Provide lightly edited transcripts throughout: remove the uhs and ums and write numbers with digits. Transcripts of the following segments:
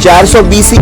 420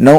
9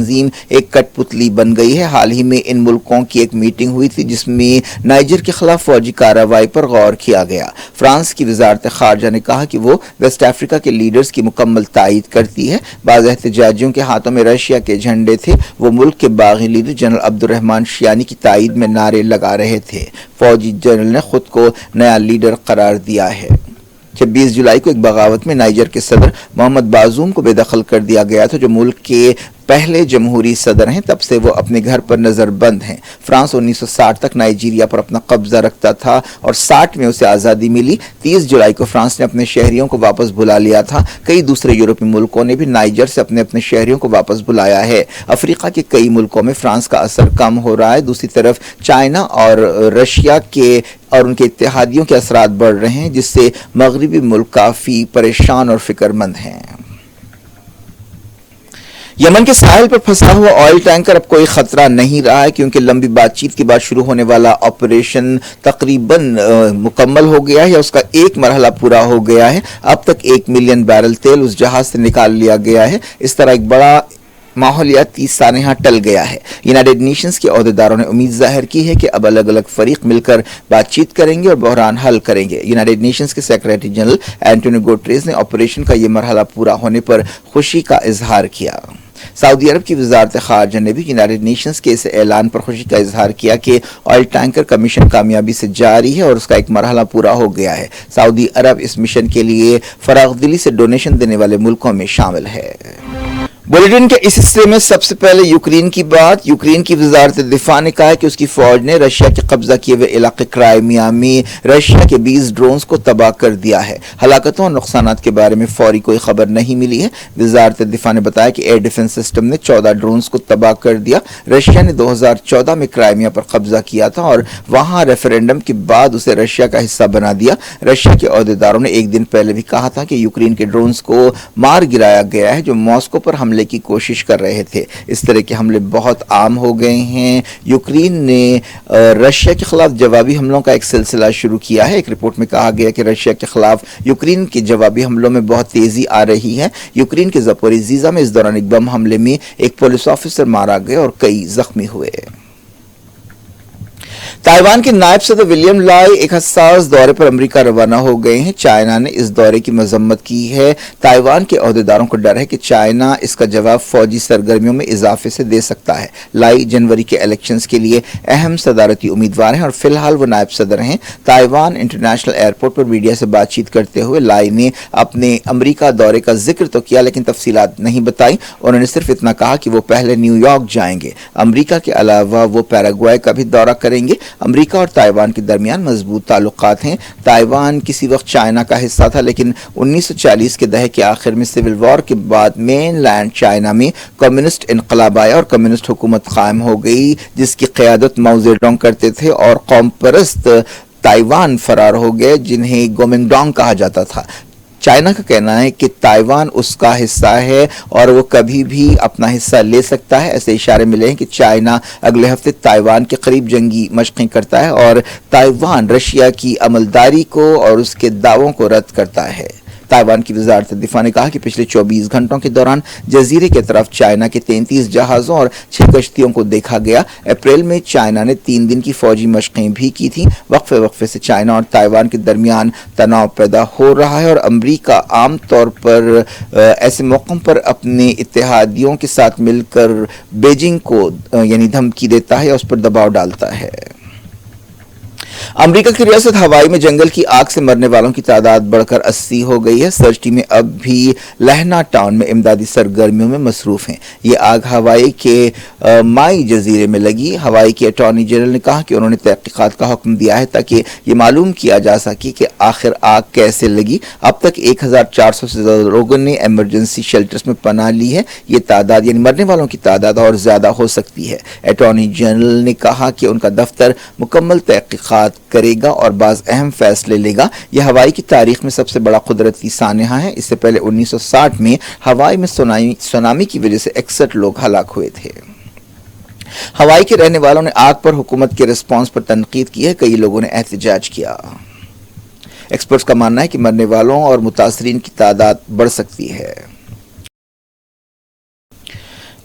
تنظیم ایک کٹ پتلی بن گئی ہے۔ حال ہی میں ان ملکوں کی ایک میٹنگ ہوئی تھی جس میں نائجر کے خلاف فوجی کارروائی پر غور کیا گیا۔ فرانس کی وزارت خارجہ نے کہا کہ وہ ویسٹ افریقہ کے لیڈرز کی مکمل تائید کرتی ہے۔ بعض احتجاجیوں کے ہاتھوں میں رشیا کے جھنڈے تھے۔ وہ ملک کے باغی لیڈر جنرل عبد الرحمان شیانی کی تائید میں نعرے لگا رہے تھے۔ فوجی جنرل نے خود کو نیا لیڈر قرار دیا ہے۔ 26 جولائی کو ایک بغاوت میں نائجر کے صدر محمد بازوم کو بے دخل کر دیا گیا تھا، جو ملک کے پہلے جمہوری صدر ہیں۔ تب سے وہ اپنے گھر پر نظر بند ہیں۔ فرانس 1960 تک نائجیریا پر اپنا قبضہ رکھتا تھا اور 60 میں اسے آزادی ملی۔ 30 جولائی کو فرانس نے اپنے شہریوں کو واپس بلا لیا تھا۔ کئی دوسرے یورپی ملکوں نے بھی نائجر سے اپنے شہریوں کو واپس بلایا ہے۔ افریقہ کے کئی ملکوں میں فرانس کا اثر کم ہو رہا ہے۔ دوسری طرف چائنا اور رشیا اور ان کے اتحادیوں کے اثرات بڑھ رہے ہیں، جس سے مغربی ملک کافی پریشان اور فکر مند ہیں۔ یمن کے ساحل پر پھنسا ہوا آئل ٹینکر اب کوئی خطرہ نہیں رہا ہے، کیونکہ لمبی بات چیت کے بعد شروع ہونے والا آپریشن تقریباً مکمل ہو گیا ہے، یا اس کا ایک مرحلہ پورا ہو گیا ہے۔ اب تک 1 ملین بیرل تیل اس جہاز سے نکال لیا گیا ہے۔ اس طرح ایک بڑا ماحولیاتی سانحہ ٹل گیا ہے۔ یونائیٹڈ نیشنز کے عہدیداروں نے امید ظاہر کی ہے کہ اب الگ الگ فریق مل کر بات چیت کریں گے اور بحران حل کریں گے۔ یونائیٹڈ نیشنز کے سیکریٹری جنرل اینٹونیو گوٹریز نے آپریشن کا یہ مرحلہ پورا ہونے پر خوشی کا اظہار کیا۔ سعودی عرب کی وزارت خارجہ نے بھی یونائیٹڈ نیشنز کے اس اعلان پر خوشی کا اظہار کیا کہ آئل ٹینکر کا مشن کامیابی سے جاری ہے اور اس کا ایک مرحلہ پورا ہو گیا ہے۔ سعودی عرب اس مشن کے لیے فراغ دلی سے ڈونیشن دینے والے ملکوں میں شامل ہے۔ بلیٹن کے اس حصے میں سب سے پہلے یوکرین کی بات۔ یوکرین کی وزارت دفاع نے کہا کہ اس کی فوج نے رشیا کے قبضہ کیے ہوئے علاقے کرائمیا میں رشیا کے 20 ڈرونز کو تباہ کر دیا ہے۔ ہلاکتوں اور نقصانات کے بارے میں فوری کوئی خبر نہیں ملی ہے۔ وزارت دفاع نے بتایا کہ ایئر ڈیفنس سسٹم نے 14 ڈرونز کو تباہ کر دیا۔ رشیا نے 2014 میں کرائمیا پر قبضہ کیا تھا اور وہاں ریفرینڈم کے بعد اسے رشیا کا حصہ بنا دیا۔ رشیا کے عہدیداروں نے ایک دن پہلے بھی کہا تھا کہ یوکرین کے ڈرونز کو مار گرایا گیا ہے، جو ماسکو پر حملے کی کوشش کر رہے تھے۔ اس طرح کے حملے بہت عام ہو گئے ہیں۔ یوکرین نے رشیا کے خلاف جوابی حملوں کا ایک سلسلہ شروع کیا ہے۔ ایک رپورٹ میں کہا گیا کہ رشیا کے خلاف یوکرین کے جوابی حملوں میں بہت تیزی آ رہی ہے۔ یوکرین کے زپوریزھیا میں اس دوران ایک بم حملے میں ایک پولیس آفیسر مارا گیا اور کئی زخمی ہوئے۔ تائیوان کے نائب صدر ولیم لائی ایک حساس دورے پر امریکہ روانہ ہو گئے ہیں۔ چائنا نے اس دورے کی مذمت کی ہے۔ تائیوان کے عہدیداروں کو ڈر ہے کہ چائنا اس کا جواب فوجی سرگرمیوں میں اضافے سے دے سکتا ہے۔ لائی جنوری کے الیکشنز کے لیے اہم صدارتی امیدوار ہیں اور فی الحال وہ نائب صدر ہیں۔ تائیوان انٹرنیشنل ایئرپورٹ پر میڈیا سے بات چیت کرتے ہوئے لائی نے اپنے امریکہ دورے کا ذکر تو کیا، لیکن تفصیلات نہیں بتائی۔ انہوں نے صرف اتنا کہا کہ وہ پہلے نیو یارک جائیں گے۔ امریکہ کے علاوہ وہ پیراگوئے کا بھی دورہ کریں گے۔ امریکہ اور تائیوان کے درمیان مضبوط تعلقات ہیں۔ تائیوان کسی وقت چائنا کا حصہ تھا، لیکن 1940 کے دہے کے آخر میں سول وار کے بعد مین لینڈ چائنا میں کمیونسٹ انقلاب آیا اور کمیونسٹ حکومت قائم ہو گئی، جس کی قیادت ماؤ زیڈونگ کرتے تھے، اور قوم پرست تائیوان فرار ہو گئے، جنہیں گومنگڈانگ کہا جاتا تھا۔ چائنا کا کہنا ہے کہ تائیوان اس کا حصہ ہے اور وہ کبھی بھی اپنا حصہ لے سکتا ہے۔ ایسے اشارے ملے ہیں کہ چائنا اگلے ہفتے تائیوان کے قریب جنگی مشقیں کرتا ہے اور تائیوان رشیا کی عملداری کو اور اس کے دعووں کو رد کرتا ہے۔ تائیوان کی وزارت دفاع نے کہا کہ پچھلے 24 گھنٹوں کے دوران جزیرے کی طرف چائنا کے 33 جہازوں اور 6 کشتیوں کو دیکھا گیا۔ اپریل میں چائنا نے 3 دن کی فوجی مشقیں بھی کی تھیں۔ وقفے سے چائنا اور تائیوان کے درمیان تناؤ پیدا ہو رہا ہے اور امریکہ عام طور پر ایسے موقعوں پر اپنے اتحادیوں کے ساتھ مل کر بیجنگ کو دھمکی دیتا ہے یا اس پر دباؤ ڈالتا ہے۔ امریکہ کی ریاست ہوائی میں جنگل کی آگ سے مرنے والوں کی تعداد بڑھ کر 80 ہو گئی ہے۔ سرچ ٹیمیں اب بھی لہنا ٹاؤن میں امدادی سرگرمیوں میں مصروف ہیں۔ یہ آگ ہوائی کے مائی جزیرے میں لگی۔ ہوائی کے اٹارنی جنرل نے کہا کہ انہوں نے تحقیقات کا حکم دیا ہے تاکہ یہ معلوم کیا جا سکے کہ آخر آگ کیسے لگی۔ اب تک 1400 سے زیادہ لوگوں نے ایمرجنسی شیلٹرز میں پناہ لی ہے۔ یہ تعداد مرنے والوں کی تعداد اور زیادہ ہو سکتی ہے۔ اٹارنی جنرل نے کہا کہ ان کا دفتر مکمل تحقیقات کرے گا اور بعض اہم فیصلے لے گا۔ یہ ہوائی کی تاریخ میں سب سے بڑا قدرتی سانحہ ہے۔ اس سے پہلے 1960 میں ہوائی میں سونامی کی وجہ سے 61 لوگ ہلاک ہوئے تھے۔ ہوائی کے رہنے والوں نے آگ پر حکومت کے رسپانس پر تنقید کی ہے۔ کئی لوگوں نے احتجاج کیا۔ ایکسپرٹس کا ماننا ہے کہ مرنے والوں اور متاثرین کی تعداد بڑھ سکتی ہے۔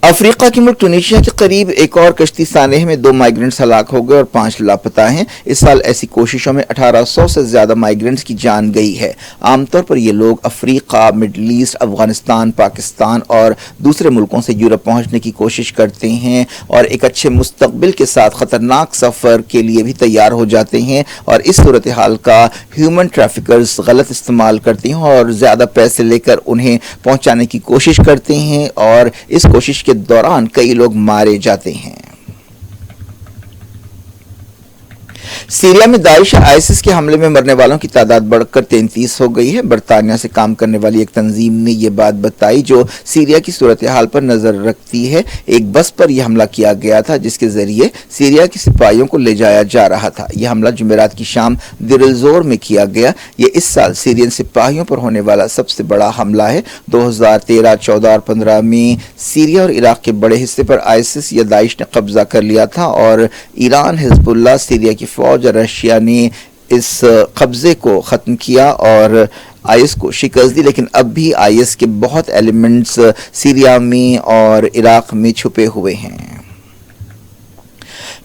افریقہ کے ملک ٹونیشیا کے قریب ایک اور کشتی سانحے میں 2 مائیگرنٹس ہلاک ہو گئے اور 5 لاپتہ ہیں۔ اس سال ایسی کوششوں میں 1800 سے زیادہ مائیگرنٹس کی جان گئی ہے۔ عام طور پر یہ لوگ افریقہ، مڈل ایسٹ، افغانستان، پاکستان اور دوسرے ملکوں سے یورپ پہنچنے کی کوشش کرتے ہیں اور ایک اچھے مستقبل کے ساتھ خطرناک سفر کے لیے بھی تیار ہو جاتے ہیں، اور اس صورتحال کا ہیومن ٹریفکرز غلط استعمال کرتے ہیں اور زیادہ پیسے لے کر انہیں پہنچانے کی کوشش کرتے ہیں، اور اس کوشش کے دوران کئی لوگ مارے جاتے ہیں۔ سیریا میں داعش آئیسس کے حملے میں مرنے والوں کی تعداد بڑھ کر 33 ہو گئی ہے۔ برطانیہ سے کام کرنے والی ایک تنظیم نے یہ بات بتائی جو سیریا کی صورتحال پر نظر رکھتی ہے۔ ایک بس پر یہ حملہ کیا گیا تھا جس کے ذریعے سیریا کے سپاہیوں کو لے جایا جا رہا تھا۔ یہ حملہ جمعرات کی شام دیر الزور میں کیا گیا۔ یہ اس سال سیرین سپاہیوں پر ہونے والا سب سے بڑا حملہ ہے۔ 2013، 14 اور 15 میں سیریا اور عراق کے بڑے حصے پر آئیسس یا داعش نے قبضہ کر لیا تھا، اور ایران، حزب اللہ، سیریا کی فوج اور رشیا نے اس قبضے کو ختم کیا اور آئیس کو شکست دی، لیکن اب بھی آئیس کے بہت ایلیمنٹس سیریا میں اور عراق میں چھپے ہوئے ہیں۔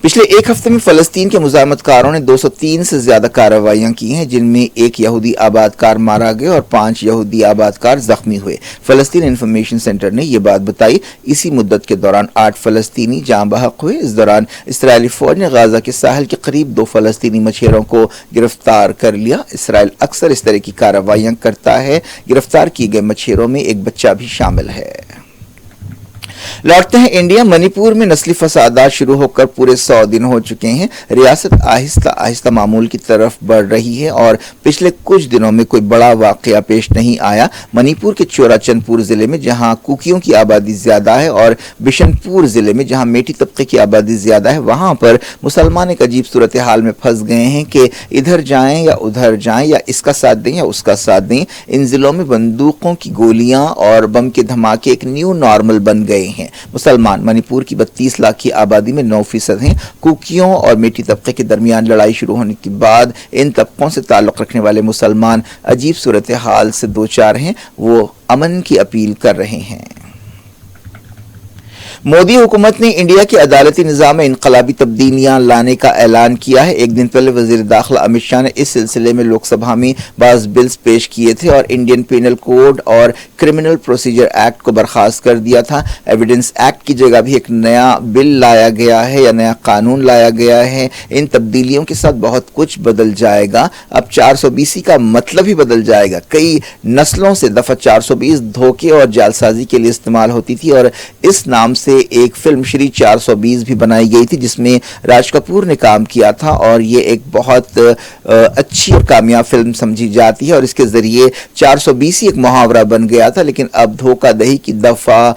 پچھلے ایک ہفتے میں فلسطین کے مزاحمت کاروں نے 203 سے زیادہ کارروائیاں کی ہیں، جن میں 1 یہودی آباد کار مارا گیا اور 5 یہودی آباد کار زخمی ہوئے۔ فلسطین انفارمیشن سینٹر نے یہ بات بتائی۔ اسی مدت کے دوران 8 فلسطینی جاں بحق ہوئے۔ اس دوران اسرائیلی فوج نے غازہ کے ساحل کے قریب 2 فلسطینی مچھیروں کو گرفتار کر لیا۔ اسرائیل اکثر اس طرح کی کارروائیاں کرتا ہے۔ گرفتار کیے گئے مچھیروں میں ایک بچہ بھی شامل ہے۔ لوٹتے ہیں انڈیا۔ منی پور میں نسلی فسادات شروع ہو کر پورے 100 دن ہو چکے ہیں۔ ریاست آہستہ آہستہ معمول کی طرف بڑھ رہی ہے اور پچھلے کچھ دنوں میں کوئی بڑا واقعہ پیش نہیں آیا۔ منی پور کے چورا چند پور ضلع میں جہاں کوکیوں کی آبادی زیادہ ہے اور بشن پور ضلع میں جہاں میٹھی طبقے کی آبادی زیادہ ہے، وہاں پر مسلمان ایک عجیب صورتحال میں پھنس گئے ہیں کہ ادھر جائیں یا ادھر جائیں، یا اس کا ساتھ دیں یا اس کا ساتھ دیں۔ ان ضلعوں میں بندوقوں کی گولیاں اور بم کے دھماکے ایک نیو نارمل بن گئے ہیں۔ مسلمان منی پور کی 32 لاکھ کی آبادی میں 9% ہیں۔ کوکیوں اور میٹھی طبقے کے درمیان لڑائی شروع ہونے کے بعد ان طبقوں سے تعلق رکھنے والے مسلمان عجیب صورتحال سے دوچار ہیں۔ وہ امن کی اپیل کر رہے ہیں۔ مودی حکومت نے انڈیا کے عدالتی نظام میں انقلابی تبدیلیاں لانے کا اعلان کیا ہے۔ ایک دن پہلے وزیر داخلہ امت شاہ نے اس سلسلے میں لوک سبھا میں بعض بلز پیش کیے تھے اور انڈین پینل کوڈ اور کرمنل پروسیجر ایکٹ کو برخاست کر دیا تھا۔ ایویڈنس ایکٹ کی جگہ بھی ایک نیا بل لایا گیا ہے یا نیا قانون لایا گیا ہے۔ ان تبدیلیوں کے ساتھ بہت کچھ بدل جائے گا۔ اب 420 کا مطلب ہی بدل جائے گا۔ کئی نسلوں سے دفعہ 420 دھوکے اور جعلسازی کے لیے استعمال ہوتی تھی، اور اس نام سے ایک فلم شری 420 بھی بنائی گئی تھی جس میں راج کپور نے کام کیا تھا، اور یہ ایک بہت اچھی اور کامیاب فلم سمجھی جاتی ہے، اور اس کے ذریعے 420 ہی ایک محاورہ بن گیا تھا، لیکن اب دھوکہ دہی کی دفعہ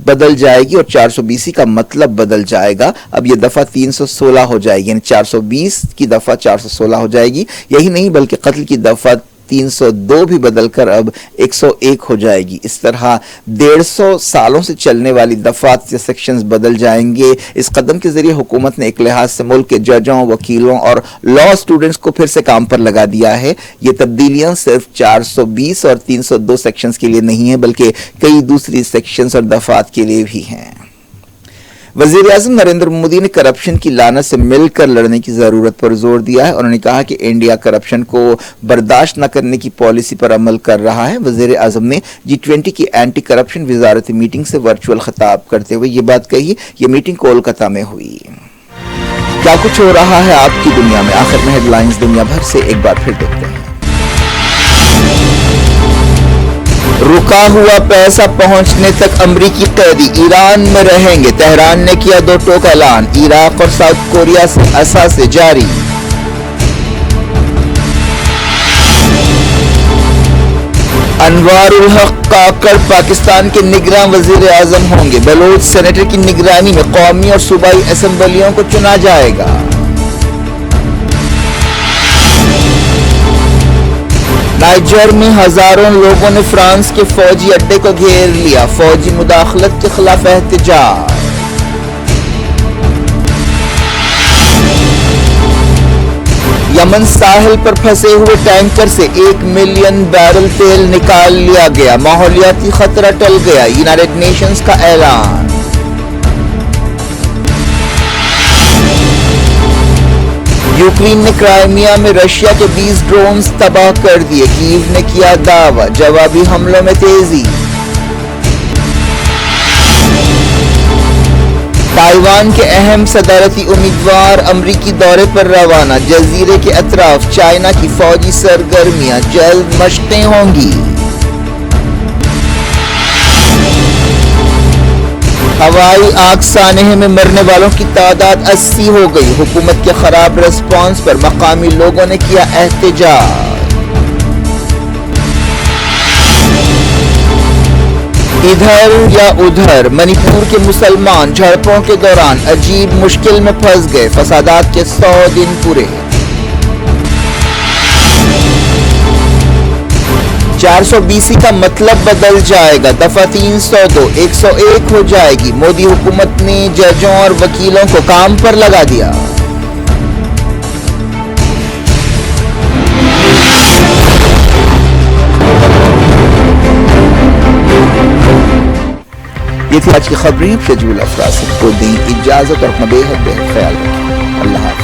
بدل جائے گی اور 420 کا مطلب بدل جائے گا۔ اب یہ دفعہ 316 ہو جائے گی، یعنی 420 کی دفعہ 416 ہو جائے گی۔ یہی نہیں بلکہ قتل کی دفعہ 302 بھی بدل کر اب 101 ہو جائے گی۔ اس طرح 150 سالوں سے چلنے والی دفعات یا سیکشنز بدل جائیں گے۔ اس قدم کے ذریعے حکومت نے ایک لحاظ سے ملک کے ججوں، وکیلوں اور لا اسٹوڈنٹس کو پھر سے کام پر لگا دیا ہے۔ یہ تبدیلیاں صرف 420 اور 302 سیکشنز کے لیے نہیں ہیں، بلکہ کئی دوسری سیکشنز اور دفعات کے لیے بھی ہیں۔ وزیر اعظم نریندر مودی نے کرپشن کی لعنت سے مل کر لڑنے کی ضرورت پر زور دیا ہے۔ انہوں نے کہا کہ انڈیا کرپشن کو برداشت نہ کرنے کی پالیسی پر عمل کر رہا ہے۔ وزیر اعظم نے G20 کی اینٹی کرپشن وزارتی میٹنگ سے ورچوئل خطاب کرتے ہوئے یہ بات کہی۔ یہ میٹنگ کولکتہ میں ہوئی۔ کیا کچھ ہو رہا ہے آپ کی دنیا میں؟ آخر میں ہیڈ لائنز دنیا بھر سے ایک بار پھر دیکھتے ہیں۔ رکا ہوا پیسہ پہنچنے تک امریکی قیدی ایران میں رہیں گے۔ تہران نے کیا 2 ٹوک اعلان۔ عراق اور ساؤتھ کوریا سے اثاثے جاری۔ انوار الحق کاکڑ پاکستان کے نگراں وزیر اعظم ہوں گے۔ بلوچ سینیٹر کی نگرانی میں قومی اور صوبائی اسمبلیوں کو چنا جائے گا۔ نائجر میں ہزاروں لوگوں نے فرانس کے فوجی اڈے کو گھیر لیا۔ فوجی مداخلت کے خلاف احتجاج۔ یمن ساحل پر پھنسے ہوئے ٹینکر سے 1 ملین بیرل تیل نکال لیا گیا۔ ماحولیاتی خطرہ ٹل گیا، یونائیٹڈ نیشنز کا اعلان۔ یوکرین نے کرائمیا میں رشیا کے 20 ڈرونز تباہ کر دیے، کیو نے کیا دعویٰ، جوابی حملوں میں تیزی۔ تائیوان کے اہم صدارتی امیدوار امریکی دورے پر روانہ، جزیرے کے اطراف چائنا کی فوجی سرگرمیاں، جلد مشقیں ہوں گی۔ ہوائی آگ سانحے میں مرنے والوں کی تعداد 80 ہو گئی، حکومت کے خراب ریسپانس پر مقامی لوگوں نے کیا احتجاج۔ ادھر یا ادھر منی پور کے مسلمان جھڑپوں کے دوران عجیب مشکل میں پھنس گئے، فسادات کے 100 دن پورے۔ 420 کا مطلب بدل جائے گا، دفعہ 302 101 ہو جائے گی، مودی حکومت نے ججوں اور وکیلوں کو کام پر لگا دیا۔ یہ تھی آج کی خبریں، شجول افراد سے کو دیں اجازت اور اپنا بے حد خیال رکھیں۔ اللہ حافظ۔